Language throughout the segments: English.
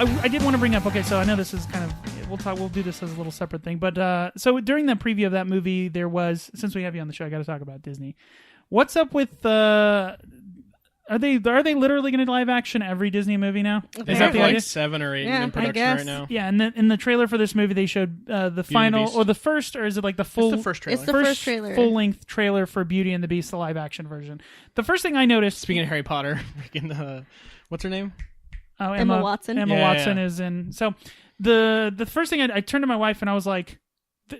I did want to bring up. Okay, so I know this is kind of we'll do this as a little separate thing, but so during the preview of that movie, there was, since we have you on the show, I got to talk about Disney. What's up with Are they literally going to live action every Disney movie now? Is that the idea? 7 or 8 in production right now. Yeah, and in the trailer for this movie, they showed the final or the first, or is it like the full? It's the first trailer. It's the first trailer. Full length trailer for Beauty and the Beast, the live action version. The first thing I noticed. Speaking of Harry Potter, what's her name? Oh, Emma Watson. Emma Watson is in. So the first thing I turned to my wife and I was like,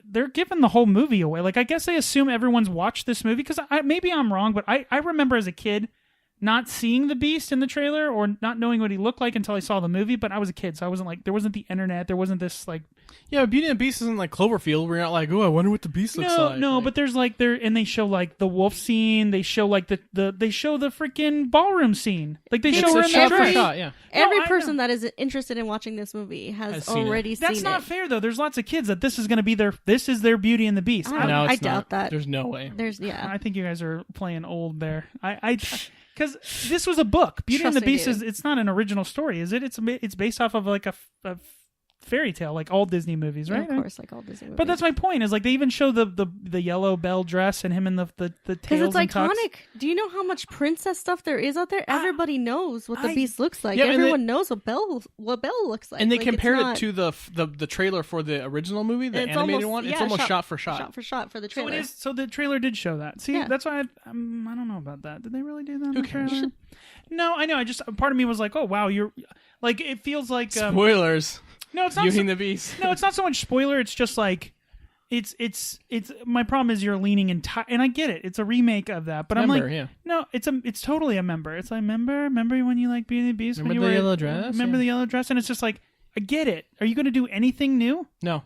they're giving the whole movie away. Like, I guess they assume everyone's watched this movie, because maybe I'm wrong, but I remember as a kid not seeing the Beast in the trailer or not knowing what he looked like until I saw the movie. But I was a kid, so I wasn't like, there wasn't the internet, there wasn't this like. Yeah, Beauty and the Beast isn't like Cloverfield where you're not like, oh, I wonder what the Beast looks like. No, like, but there's like and they show like the wolf scene. They show like they show the freaking ballroom scene. Like they show her in the dress. Yeah. Every person that is interested in watching this movie has already seen it. That's not fair though. There's lots of kids that this is their Beauty and the Beast. I doubt that. There's no way. I think you guys are playing old there. Because this was a book. Beauty and the Beast it's not an original story, is it? It's based off of like a fairy tale, like all Disney movies, right? Yeah, of course, like all Disney movies. But that's my point, is like they even show the yellow bell dress and him in the tails. Because it's iconic. Do you know how much princess stuff there is out there? Everybody knows what the Beast looks like. Everyone knows what Belle looks like. And they compare it to the trailer for the original movie, the animated one. It's almost shot for shot. Shot for shot for the trailer. So the trailer did show that. See, that's why I don't know about that. Did they really do that in the trailer? No, I know. I just, part of me was like, oh wow, you're like, it feels like spoilers. No, it's not. Beauty and the Beast. No, it's not so much spoiler. It's just like, it's. My problem is you're leaning and I get it. It's a remake of that, but I'm like, no, it's totally a member. It's like remember when you like Beauty and the Beast? Remember the yellow dress? Remember the yellow dress? And it's just like, I get it. Are you going to do anything new? No.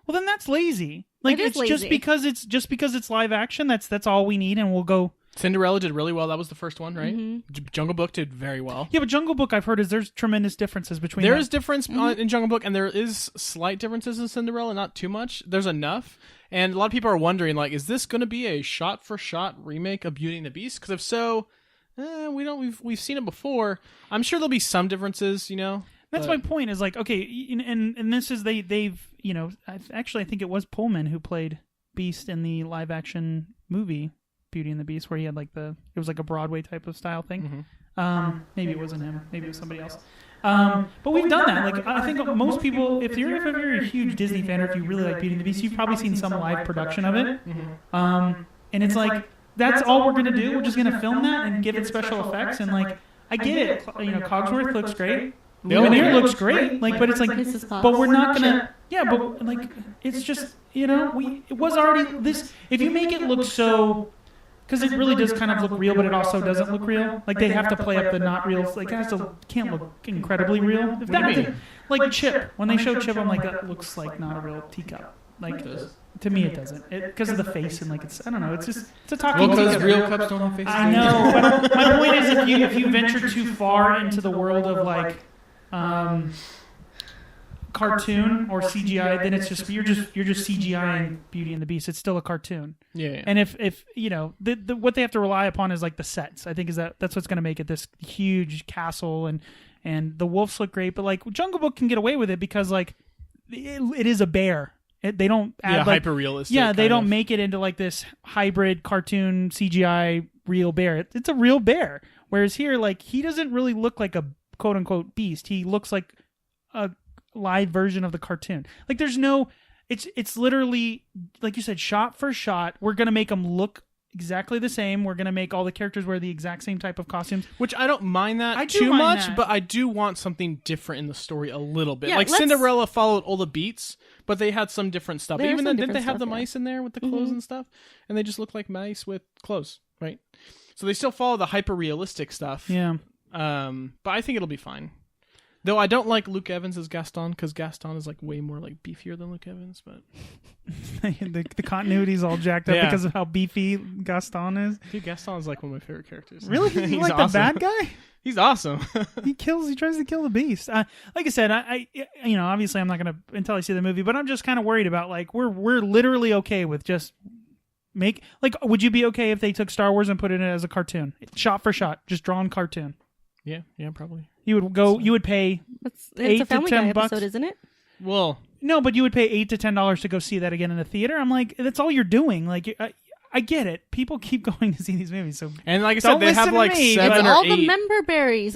Well, then that's lazy. Like it's lazy. just because it's live action. That's all we need, and we'll go. Cinderella did really well. That was the first one, right? Mm-hmm. Jungle Book did very well. Yeah, but Jungle Book, I've heard, there's tremendous differences between. There is difference in Jungle Book, and there is slight differences in Cinderella, not too much. There's enough, and a lot of people are wondering, like, is this going to be a shot-for-shot remake of Beauty and the Beast? Because if so, we've seen it before. I'm sure there'll be some differences, you know. That's my point. Is like, okay, and this is they've I think it was Pullman who played Beast in the live action movie Beauty and the Beast, where he had like it was like a Broadway type of style thing. Maybe it wasn't him. Maybe it was somebody else. But we've done that. Like, I think most people, if you're a huge Disney fan, or if you really like Beauty and the Beast, you've probably seen some live production of it. And it's like, that's all we're gonna do. We're just gonna film that and give it special effects. And like, I get it. Cogsworth looks great. Lumiere looks great. Like, but it's like, but we're not gonna. Yeah, but like, it's just it was already this. If you make it look so. Because it really does kind of look real, but it also doesn't look real. Like, they have to play up the not real. Like, it can't look incredibly real. If that, like Chip, when they show Chip, I'm like, that looks like not a real teacup. Like, to me, it doesn't. Because of the face and like I don't know. It's a talking. Well, because real cups don't have faces. I know, but my point is, if you venture too far into the world of like, cartoon or CGI, then it's just you're just CGIing Beauty and the Beast. It's still a cartoon. Yeah. And if what they have to rely upon is like the sets. I think that's what's going to make it this huge castle, and the wolves look great. But like Jungle Book can get away with it because like it is a bear. They don't add hyper realistic. Yeah, they don't make it into like this hybrid cartoon CGI real bear. It's a real bear. Whereas here, like, he doesn't really look like a quote unquote beast. He looks like a live version of the cartoon. Like, there's no, it's literally, like you said, shot for shot. We're gonna make them look exactly the same. We're gonna make all the characters wear the exact same type of costumes, which I don't mind that too much, but I do want something different in the story a little bit. Like Cinderella followed all the beats, but they had some different stuff. But even then, didn't they have the mice in there with the clothes and stuff? And they just look like mice with clothes, right? So they still follow the hyper realistic stuff. Yeah. But I think it'll be fine. Though I don't like Luke Evans as Gaston, because Gaston is like way more like beefier than Luke Evans. But the continuity's all jacked up because of how beefy Gaston is. Dude, Gaston is like one of my favorite characters. Really? You like awesome. The bad guy? He's awesome. He tries to kill the beast. Like I said, I obviously I'm not gonna until I see the movie, but I'm just kind of worried about like we're literally okay with just would you be okay if they took Star Wars and put it in as a cartoon, shot for shot, just drawn cartoon? Yeah, probably. You would go. You would pay it's a Family Guy episode, isn't it? Well, no, but you would pay $8 to $10 to go see that again in a theater. I'm like, that's all you're doing. Like, I get it. People keep going to see these movies. So, and like I said, they have like 7 it's or 8. all the member berries.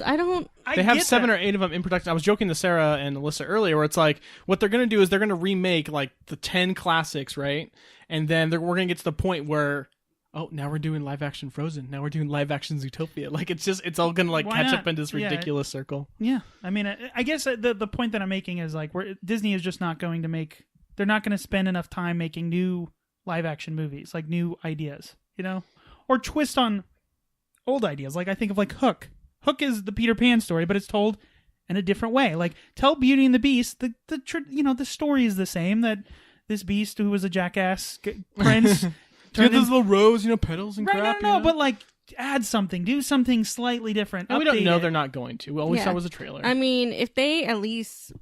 They have 7 or 8 of them in production. I was joking to Sarah and Alyssa earlier, where it's like what they're going to do is they're going to remake like the 10 classics, right? And then we're going to get to the point where, oh, now we're doing live action Frozen. Now we're doing live action Zootopia. Like it's all going to like catch up in this ridiculous circle. Yeah, I mean, I guess the point that I'm making is like Disney is just not going to make. They're not going to spend enough time making new live action movies, like new ideas, or twist on old ideas. Like I think of like Hook. Hook is the Peter Pan story, but it's told in a different way. Like tell Beauty and the Beast. The story is the same. That this beast who was a jackass prince. Get those little rose, petals and crap. No, but like add something, do something slightly different. And we don't know they're not going to. All we saw was a trailer. I mean, if they at least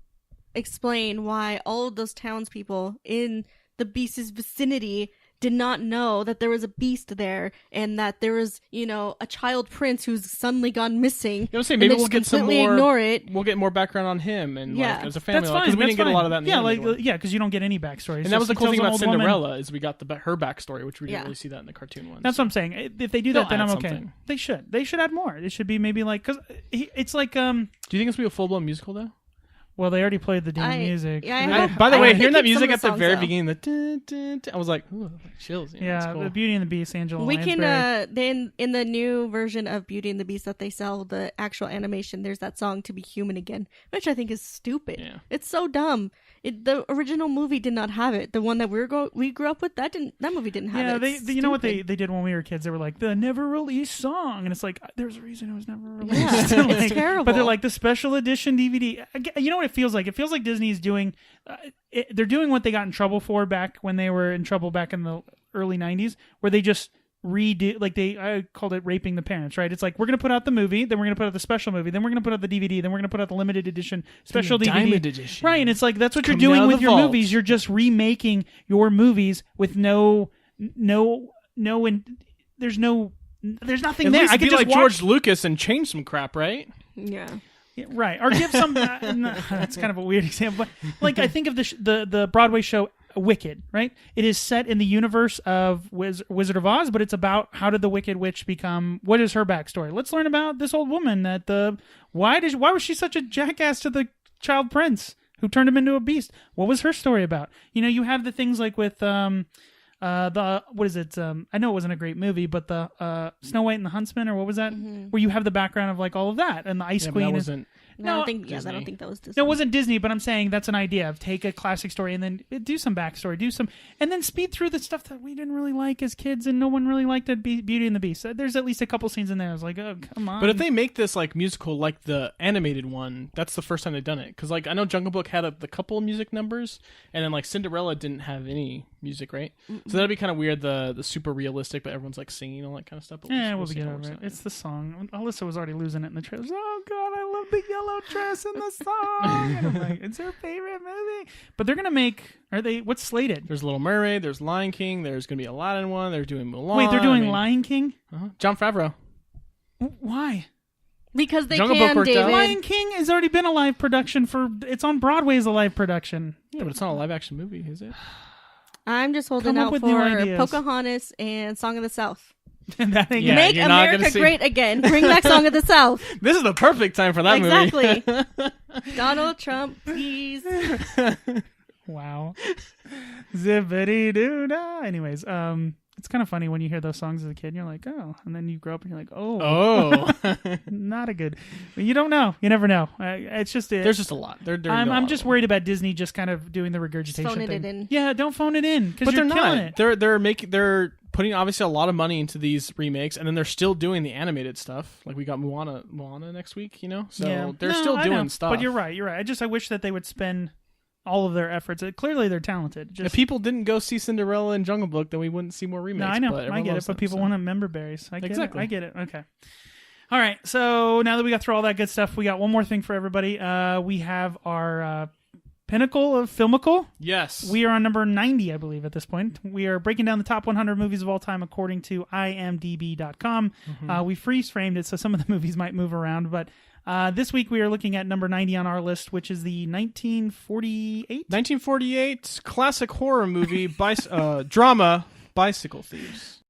explain why all of those townspeople in the beast's vicinity did not know that there was a beast there and that there was, a child prince who's suddenly gone missing. Maybe we'll get some more. Ignore it. We'll get more background on him and like, as a family, that's fine. Because we didn't get a lot of that. Because you don't get any backstory. And that was the cool thing about Cinderella is we got her backstory, which we didn't really see that in the cartoon ones. That's what I'm saying. If they do that, then I'm okay. Something. They should add more. It should be maybe like because it's like. Do you think it's gonna be a full blown musical though? Well, they already played the damn music. By the way, hearing that music at the very beginning, I was like, ooh, chills. Yeah, cool. The Beauty and the Beast, Angela. We can then in the new version of Beauty and the Beast that they sell, the actual animation, there's that song "To Be Human Again," which I think is stupid. Yeah. It's so dumb. The original movie did not have it. The one that we grew up with, that movie didn't have it. Yeah, you know what they did when we were kids? They were like the never released song, and it's like there's a reason it was never released. Yeah, it's terrible. But they're like the special edition DVD. You know what it feels like? It feels like Disney's doing. They're doing what they got in trouble for back when they were in trouble back in the early '90s, where they just redo, like I called it raping the parents, right? It's like we're going to put out the movie, then we're going to put out the special movie, then we're going to put out the DVD, then we're going to put out the limited edition special DVD. Diamond edition. Right, and it's like that's what you're doing with your movies. You're just remaking your movies with there's nothing there. I could just like George Lucas and change some crap, right? Yeah, right. Or give some that's kind of a weird example, but like I think of the Broadway show Wicked, right? It is set in the universe of Wizard of Oz, but it's about how did the Wicked Witch become, what is her backstory? Let's learn about this old woman why was she such a jackass to the child prince who turned him into a beast? What was her story about? You have the things like with what is it? I know it wasn't a great movie, but the Snow White and the Huntsman, or what was that? Mm-hmm. Where you have the background of like all of that, and the Ice Queen. I don't think that was Disney. No, it wasn't Disney, but I'm saying that's an idea of take a classic story and then do some backstory, and then speed through the stuff that we didn't really like as kids and no one really liked at Beauty and the Beast. There's at least a couple scenes in there I was like, oh, come on. But if they make this like musical like the animated one, that's the first time they've done it. Because like I know Jungle Book had the couple music numbers, and then like Cinderella didn't have any music, right? Mm-mm. So that'd be kind of weird, the super realistic, but everyone's like singing all that kind of stuff. But we'll get over it. It's the song. Alyssa was already losing it in the trailers. Oh God, I love the yellow dress in the song. And I'm like, it's her favorite movie. But they're gonna make. What's slated? There's Little Mermaid. There's Lion King. There's gonna be Aladdin one. They're doing Mulan. Wait, they're doing Lion King? Uh-huh. Jon Favreau. Why? Because they Jungle can, Book David. Lion King has already been a live production it's on Broadway as a live production. Yeah, but it's not a live action movie, is it? I'm just holding out for Pocahontas and Song of the South. That ain't Make America great again. Bring back Song of the South. This is the perfect time for that movie. Donald Trump, please. Wow. Zippity-doo-dah. Anyways, it's kind of funny when you hear those songs as a kid and you're like, oh, and then you grow up and you're like, oh. Not a good. You don't know. You never know. It's just there's just a lot. I'm just worried about Disney just kind of doing the regurgitation just thing. It in. Yeah, don't phone it in because they're killing not. It. They're putting obviously a lot of money into these remakes, and then they're still doing the animated stuff. Like we got Moana next week, So they're still doing stuff. But you're right. I wish that they would spend all of their efforts. Clearly, they're talented. If people didn't go see Cinderella and Jungle Book, then we wouldn't see more remakes. No, I know. I get it, but people want member berries. I get it. Okay. All right. So now that we got through all that good stuff, we got one more thing for everybody. We have our pinnacle of filmical. Yes. We are on number 90, I believe, at this point. We are breaking down the top 100 movies of all time according to imdb.com. We freeze-framed it, so some of the movies might move around, but this week we are looking at number 90 on our list, which is the 1948 classic horror movie, drama, Bicycle Thieves.